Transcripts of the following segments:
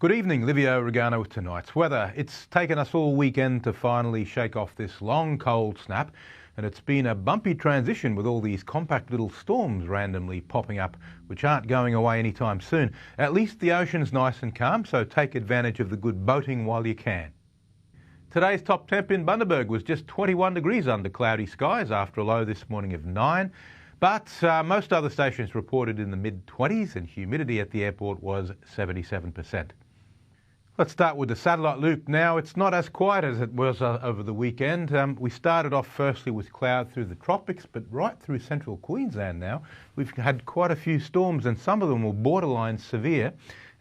Good evening, Livio, Regano with tonight's weather. It's taken us all weekend to finally shake off this long cold snap, and it's been a bumpy transition with all these compact little storms randomly popping up, which aren't going away anytime soon. At least the ocean's nice and calm, so take advantage of the good boating while you can. Today's top temp in Bundaberg was just 21 degrees under cloudy skies after a low this morning of 9. But most other stations reported in the mid-20s, and humidity at the airport was 77%. Let's start with the satellite loop now. It's not as quiet as it was over the weekend. We started off firstly with cloud through the tropics, but right through central Queensland now, we've had quite a few storms, and some of them were borderline severe.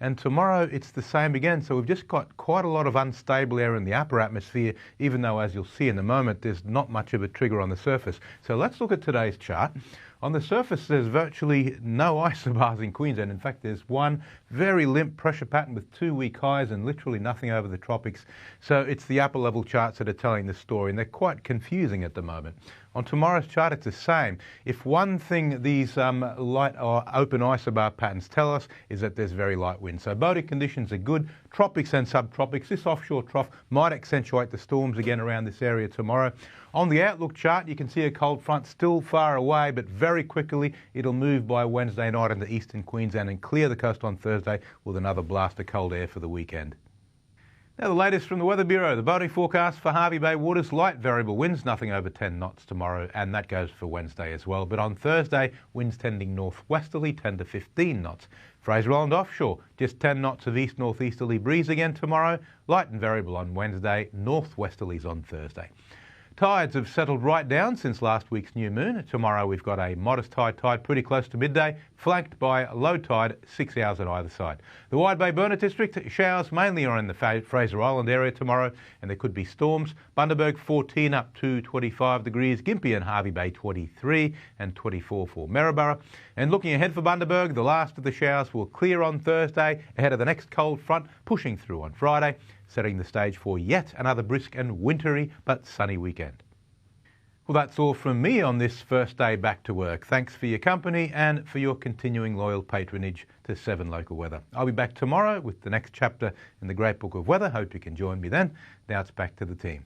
And tomorrow it's the same again, so we've just got quite a lot of unstable air in the upper atmosphere, even though, as you'll see in a moment, there's not much of a trigger on the surface. So let's look at today's chart. On the surface, there's virtually no isobars in Queensland. In fact, there's one very limp pressure pattern with 2 weak highs and literally nothing over the tropics. So it's the upper level charts that are telling the story, and they're quite confusing at the moment. On tomorrow's chart, it's the same. If one thing these light or open isobar patterns tell us is that there's very light wind. So boating conditions are good. Tropics and subtropics. This offshore trough might accentuate the storms again around this area tomorrow. On the outlook chart, you can see a cold front still far away, but very quickly it'll move by Wednesday night into eastern Queensland and clear the coast on Thursday with another blast of cold air for the weekend. Now the latest from the Weather Bureau. The boating forecast for Hervey Bay waters, light variable winds, nothing over 10 knots tomorrow, and that goes for Wednesday as well. But on Thursday, winds tending northwesterly, 10 to 15 knots. Fraser Island offshore, just 10 knots of east-northeasterly breeze again tomorrow, light and variable on Wednesday, northwesterlies on Thursday. Tides have settled right down since last week's new moon. Tomorrow we've got a modest high tide pretty close to midday, flanked by a low tide 6 hours on either side. The Wide Bay Burnett District, showers mainly are in the Fraser Island area tomorrow, and there could be storms. Bundaberg 14 up to 25 degrees, Gympie and Hervey Bay 23 and 24 for Maryborough. And looking ahead for Bundaberg, the last of the showers will clear on Thursday ahead of the next cold front pushing through on Friday, setting the stage for yet another brisk and wintry but sunny weekend. Well, that's all from me on this first day back to work. Thanks for your company and for your continuing loyal patronage to 7 Local Weather. I'll be back tomorrow with the next chapter in the Great Book of Weather. Hope you can join me then. Now it's back to the team.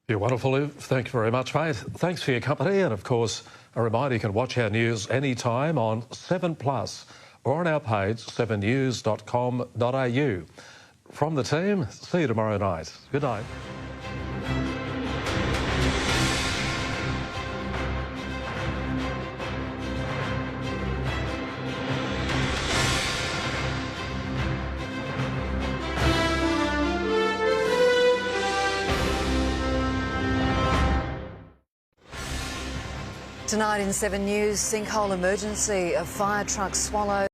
You're wonderful, Liv. Thank you very much, mate. Thanks for your company. And of course, a reminder, you can watch our news anytime on 7plus or on our page 7news.com.au. From the team, see you tomorrow night. Good night. Tonight in 7 News, sinkhole emergency, a fire truck swallowed.